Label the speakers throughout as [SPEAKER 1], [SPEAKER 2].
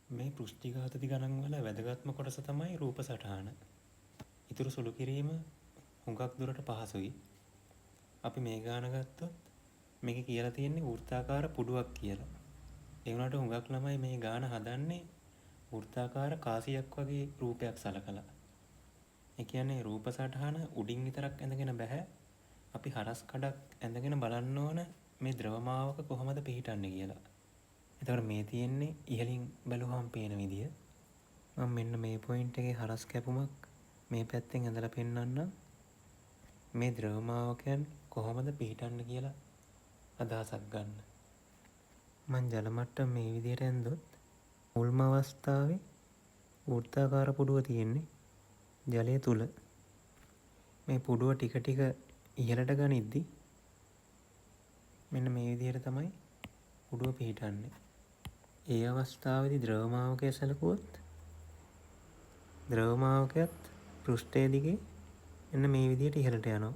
[SPEAKER 1] මේ පෘෂ්ටිඝාතති ගණන් වල වැදගත්ම කොටස තමයි රූප සටහන. ඊටු සුළු කිරීම හුඟක් දුරට පහසුයි. අපි මේ ගාන ගත්තොත් මේකේ කියලා තියෙන්නේ වෘත්තාකාර පුඩුවක් කියලා. ඒ වුණාට හුඟක් ළමයි මේ ගාන හදන්නේ වෘත්තාකාර කාසියක් වගේ රූපයක් සලකලා. ඒ කියන්නේ රූප සටහන උඩින් විතරක් ඇඳගෙන බෑ. අපි හරස් කඩක් ඇඳගෙන බලන්න ඕන මේ ද්‍රවමාවක කොහොමද පිහිටන්නේ කියලා. එතකොට මේ තියෙන්නේ ඉහලින් බැලුවහම පේන විදිය. මම මෙන්න මේ පොයින්ට් එකේ හරස් කැපුමක් මේ පැත්තෙන් ඇඳලා පෙන්නන්නම්. මේ ද්‍රවමාවකයන් කොහොමද පිහිටන්නේ කියලා අදහසක් ගන්න. මං ජල මට්ටම මේ විදියට ඇන්දොත් මුල්ම අවස්ථාවේ වෘත්තාකාර පුඩුව තියෙන්නේ ජලය තුල. මේ පුඩුව ටික ටික ඉහළට ගනිද්දි මෙන්න මේ විදියට තමයි පුඩුව පිහිටන්නේ. ඒ අවස්ථාවේදී ද්‍රවමාවකය සැලකුවොත් ද්‍රවමාවකයත් පෘෂ්ඨය දිගේ මෙන්න මේ විදියට ඉහළට යනවා.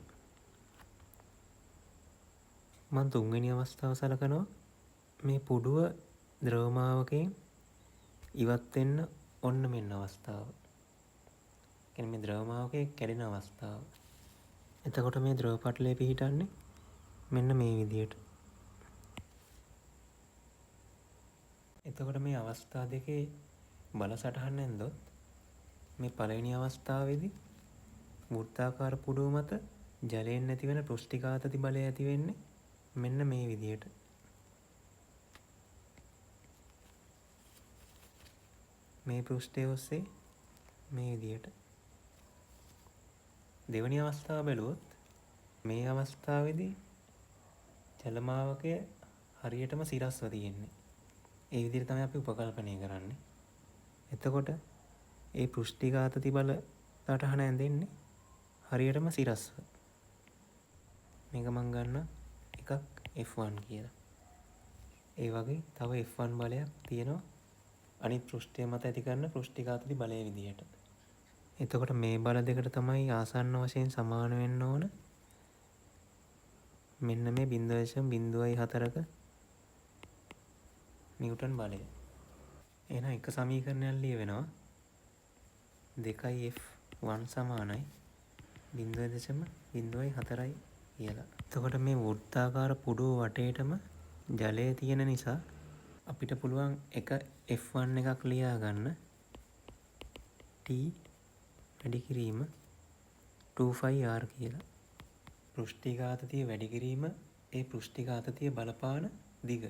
[SPEAKER 1] මම තුන්වෙනි අවස්ථාව සලකනවා මේ පුඩුව ද්‍රවමාවකයෙන් ඉවත් වෙන්න ඔන්න මෙන්න අවස්ථාව. කියන්නේ මේ ද්‍රවමාවකයේ කැඩෙන අවස්ථාව. එතකොට මේ ද්‍රව පටලය පිහිටන්නේ මෙන්න මේ විදියට. එතකොට මේ අවස්ථා දෙකේ බල සටහන් ඇන්දොත් මේ පළවෙනි අවස්ථාවේදී වෘත්තාකාර පුඩුව මත ජලයෙන් නැතිවෙන පෘෂ්ටිඝාතති බලය ඇති වෙන්නේ මෙන්න මේ විදියට. මේ පෘෂ්ඨය ඔස්සේ මේ විදියට. දෙවෙනි අවස්ථාව බැලුවොත් මේ අවස්ථාවේදී ජලමාවකය හරියටම සිරස්ව තියෙන්නේ. ඒ විදිහට තමයි අපි උපකල්පනය කරන්නේ. එතකොට ඒ පෘෂ්ටිඝාතති බල සටහන ඇඳෙන්නේ හරියටම සිරස්ව. මේක මම ගන්න එකක් F1 කියලා. ඒ වගේ තව F1 බලයක් තියෙනවා අනිත් පෘෂ්ඨය මත ඇති කරන පෘෂ්ටිඝාතති බලය විදිහට. එතකොට මේ බල දෙකට තමයි ආසන්න වශයෙන් සමාන වෙන්න ඕන මෙන්න මේ 0.04ක නිව්ටන් බලය. එහෙනම් එක සමීකරණයක් ලියවෙනවා 2F1 සමානයි 0.04යි කියලා. එතකොට මේ වෘත්තාකාර පුඩුව වටේටම ජලය තියෙන නිසා අපිට පුළුවන් එක F1 එකක් ලියා ගන්න T වැඩි කිරීම 2πr කියලා. පෘෂ්ටිඝාතතිය වැඩි කිරීම ඒ පෘෂ්ටිඝාතතිය බලපාන දිග.